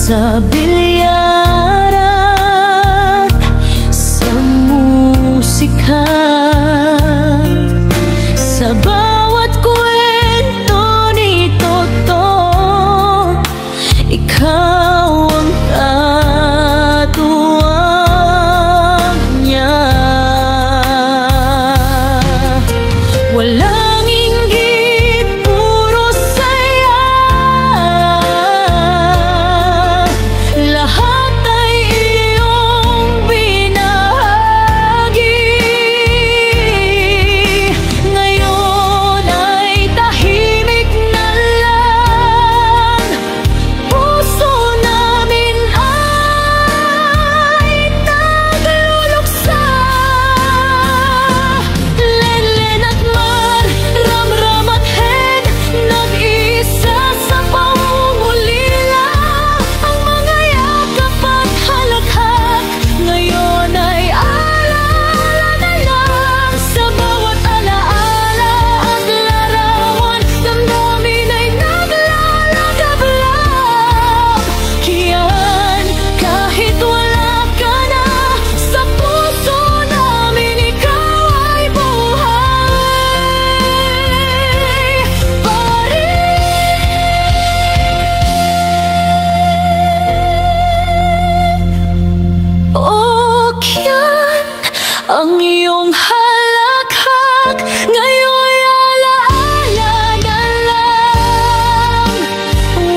sa bilyaran, sa musika, sa bawat kwento ni Toto, ikaw ang katuwang niya. Walang inggit, puro saya, lahat ay iyong binahagi. Ngayon ay tahimik na lang, puso namin ay nagluluksa. Lenlen at Mar, Ramram at Hen, nag-iisa sa pangungulila. Ang mga yakap at halakhak, ngayon ay alaala na lang. Sa bawat alaala at larawan, damdamin ay naglalagablab. Kiyan, kahit wala ka na, sa puso namin ikaw ay buhay pa rin. O Kiyan, ang iyong halakhak ngayon alaala na lang.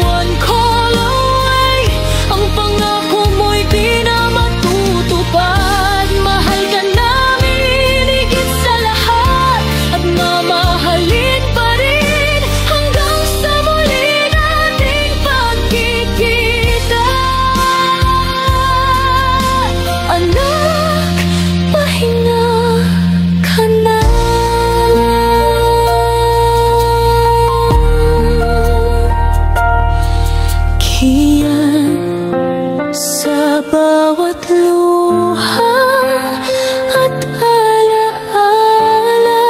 One call away, ang pangako mo'y di na matutupad. Mahal ka namin higit sa lahat, at mamahalin pa rin hanggang sa muli nating pagkikita. Anak, pahinga ka na. Kiyan, sa bawat luha at alaala,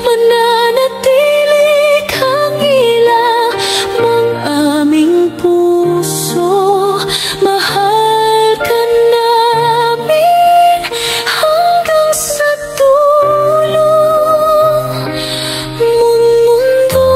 mananatili kang ilang mang aming puso. Mahal ka namin hanggang sa dulo mong mundo.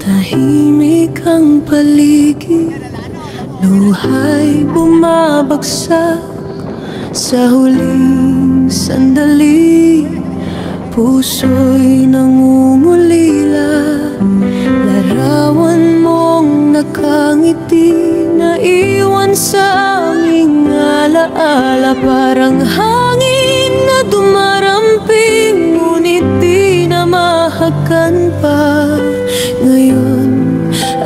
Tahimik ang paligid, luha'y bumabagsak sa huling sandali. Puso'y nangungulila, larawan mong nakangiti, naiwan sa aming alaala. Parang hangin na dumaramping, ngunit di na mahakan pa. Ngayon,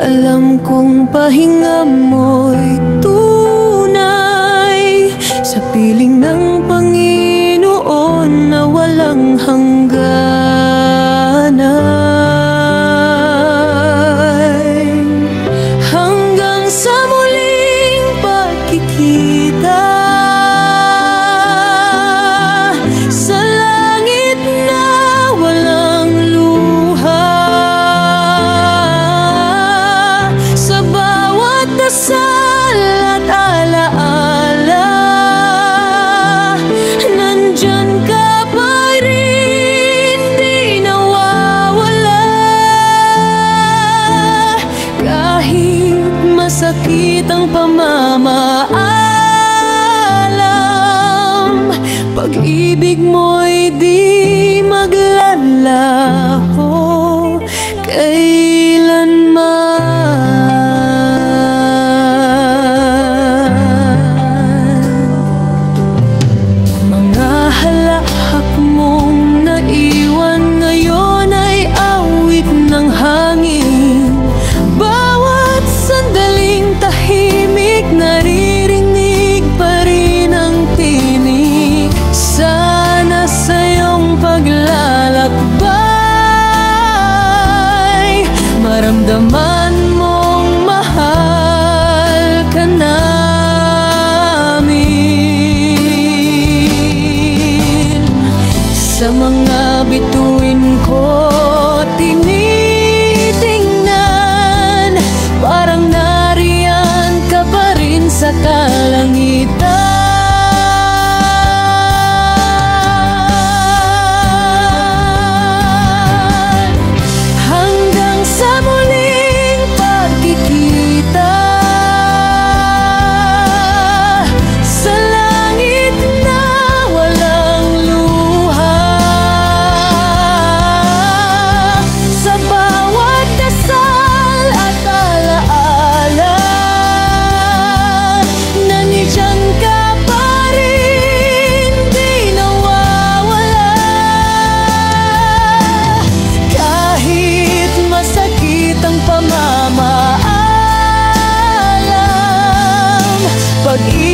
alam kong pahinga mo'y tunay, sa piling ng Panginoon na walang hangganan. Hanggang sa muling pagkikita, sa langit na walang luha, sa bawat dasal at alaala, nandyan ka pa rin, di nawawala. Kahit masakit ang pamamaalam, pag-ibig mo'y di maglalaho kailanman. Mga halakhak mong naiwan ngayon ay awit ng hangin. Bawat sandaling tahimik naririnig pa rin. Pag-ibig